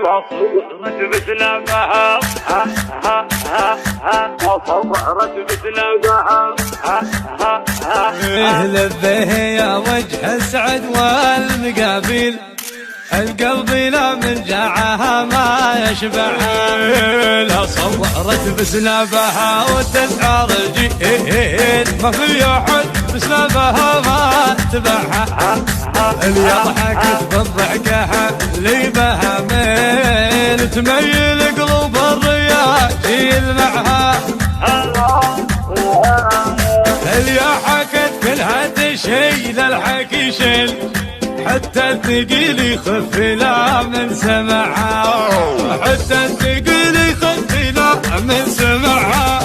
صورت بسلامها صورت بسلامها لبيه يا وجه السعد والمقابل، القلب لا من جاعها ما يشبعها. لا صورت بسنابها وتسعى رجيل، ما في احد بسنابها ما تبعها. اللي ضحكت بالضحكة اللي بها ميل، تميل قلوب الرياجيل معها. اللي حكت كلها تشيل الحكي شيل، حتى الثقيل يخف لا من سمعها، حتى الثقيل يخف لا من سمعها.